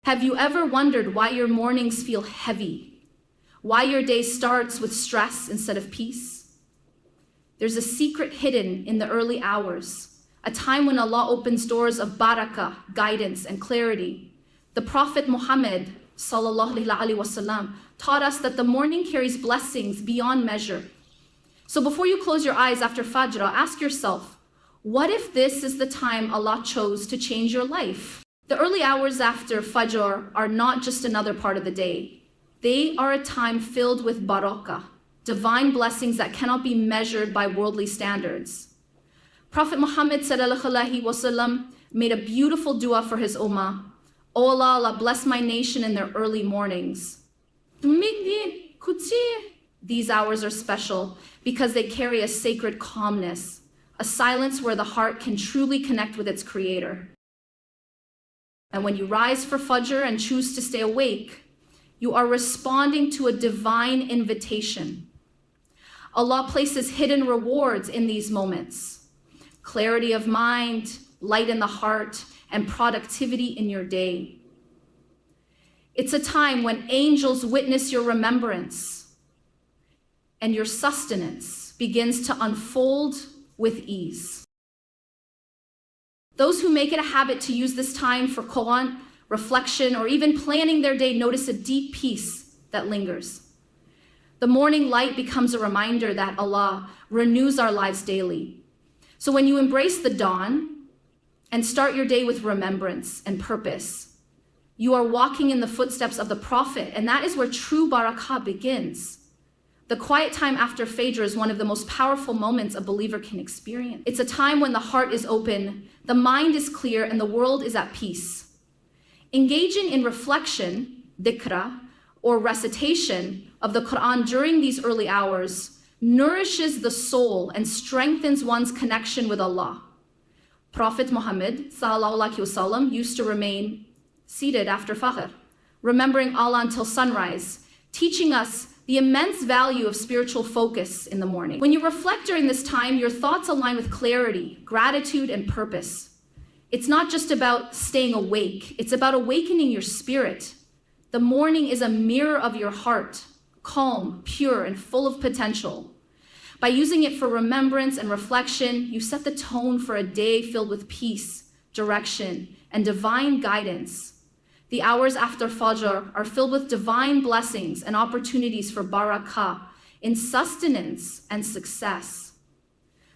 Have you ever wondered why your mornings feel heavy? Why your day starts with stress instead of peace? There's a secret hidden in the early hours, a time when Allah opens doors of barakah, guidance, and clarity. The Prophet Muhammad ﷺ taught us that the morning carries blessings beyond measure. So before you close your eyes after Fajr, ask yourself, what if this is the time Allah chose to change your life? The early hours after Fajr are not just another part of the day. They are a time filled with barakah, divine blessings that cannot be measured by worldly standards. Prophet Muhammad ﷺ made a beautiful dua for his ummah. O Allah, bless my nation in their early mornings. These hours are special because they carry a sacred calmness, a silence where the heart can truly connect with its creator. And when you rise for Fajr and choose to stay awake, you are responding to a divine invitation. Allah places hidden rewards in these moments: clarity of mind, light in the heart, and productivity in your day. It's a time when angels witness your remembrance and your sustenance begins to unfold with ease. Those who make it a habit to use this time for Quran, reflection, or even planning their day notice a deep peace that lingers. The morning light becomes a reminder that Allah renews our lives daily. So when you embrace the dawn and start your day with remembrance and purpose, you are walking in the footsteps of the Prophet, and that is where true barakah begins. The quiet time after Fajr is one of the most powerful moments a believer can experience. It's a time when the heart is open, the mind is clear, and the world is at peace. Engaging in reflection, Dhikr, or recitation of the Quran during these early hours nourishes the soul and strengthens one's connection with Allah. Prophet Muhammad ﷺ used to remain seated after Fajr, remembering Allah until sunrise, teaching us the immense value of spiritual focus in the morning. When you reflect during this time, your thoughts align with clarity, gratitude, and purpose. It's not just about staying awake, it's about awakening your spirit. The morning is a mirror of your heart, calm, pure, and full of potential. By using it for remembrance and reflection, you set the tone for a day filled with peace, direction, and divine guidance. The hours after Fajr are filled with divine blessings and opportunities for barakah in sustenance and success.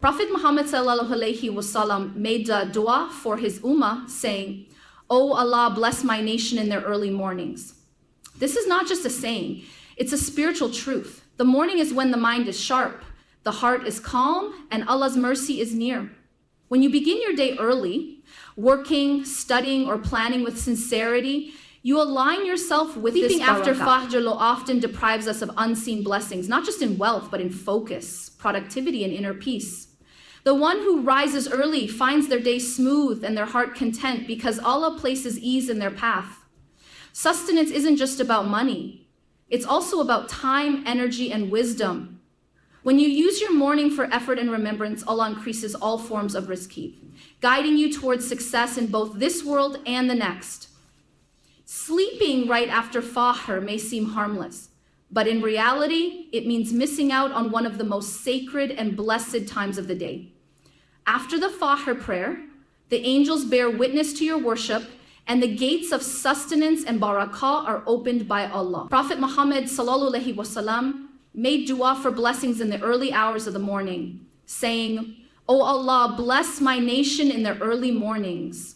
Prophet Muhammad ﷺ made a dua for his ummah saying, "O Allah, bless my nation in their early mornings." This is not just a saying, it's a spiritual truth. The morning is when the mind is sharp, the heart is calm, and Allah's mercy is near. When you begin your day early, working, studying, or planning with sincerity, you align yourself with this barakah. After Fajr often deprives us of unseen blessings, not just in wealth, but in focus, productivity, and inner peace. The one who rises early finds their day smooth and their heart content because Allah places ease in their path. Sustenance isn't just about money. It's also about time, energy, and wisdom. When you use your morning for effort and remembrance, Allah increases all forms of rizqi, guiding you towards success in both this world and the next. Sleeping right after Fajr may seem harmless, but in reality, it means missing out on one of the most sacred and blessed times of the day. After the Fajr prayer, the angels bear witness to your worship, and the gates of sustenance and barakah are opened by Allah. Prophet Muhammad ﷺ made dua for blessings in the early hours of the morning, saying, "O Allah, bless my nation in their early mornings."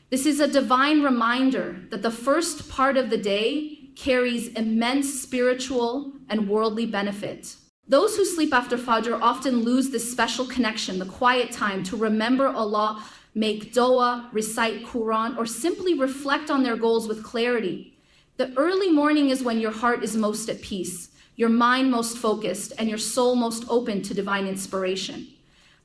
This is a divine reminder that the first part of the day carries immense spiritual and worldly benefit. Those who sleep after Fajr often lose this special connection, the quiet time to remember Allah, make dua, recite Quran, or simply reflect on their goals with clarity. The early morning is when your heart is most at peace, your mind most focused, and your soul most open to divine inspiration.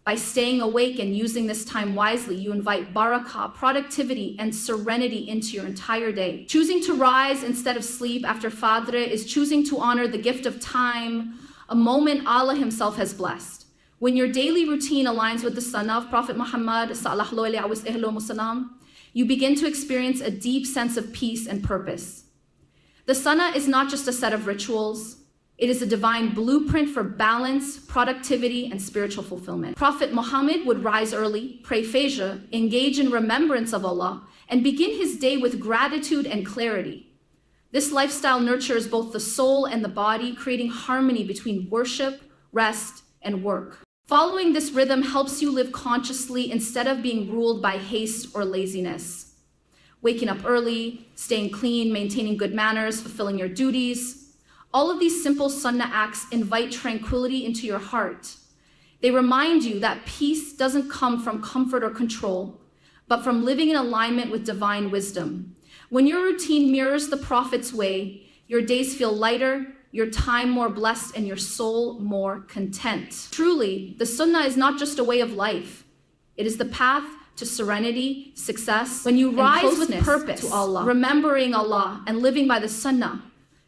By staying awake and using this time wisely, you invite barakah, productivity, and serenity into your entire day. Choosing to rise instead of sleep after Fajr is choosing to honor the gift of time, a moment Allah Himself has blessed. When your daily routine aligns with the sunnah of Prophet Muhammad ﷺ, you begin to experience a deep sense of peace and purpose. The sunnah is not just a set of rituals. It is a divine blueprint for balance, productivity, and spiritual fulfillment. Prophet Muhammad would rise early, pray Fajr, engage in remembrance of Allah, and begin his day with gratitude and clarity. This lifestyle nurtures both the soul and the body, creating harmony between worship, rest, and work. Following this rhythm helps you live consciously instead of being ruled by haste or laziness. Waking up early, staying clean, maintaining good manners, fulfilling your duties. All of these simple sunnah acts invite tranquility into your heart. They remind you that peace doesn't come from comfort or control, but from living in alignment with divine wisdom. When your routine mirrors the Prophet's way, your days feel lighter, your time more blessed, and your soul more content. Truly, the sunnah is not just a way of life. It is the path to serenity, success, when you rise with purpose to Allah, remembering Allah and living by the sunnah.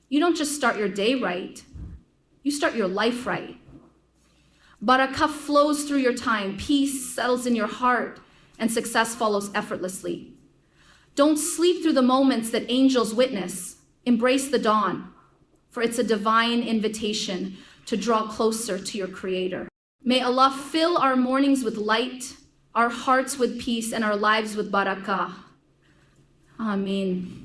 You don't just start your day right, you start your life right. Barakah flows through your time, peace settles in your heart, and success follows effortlessly. Don't sleep through the moments that angels witness. Embrace the dawn, for it's a divine invitation to draw closer to your Creator. May Allah fill our mornings with light, our hearts with peace, and our lives with barakah. Ameen.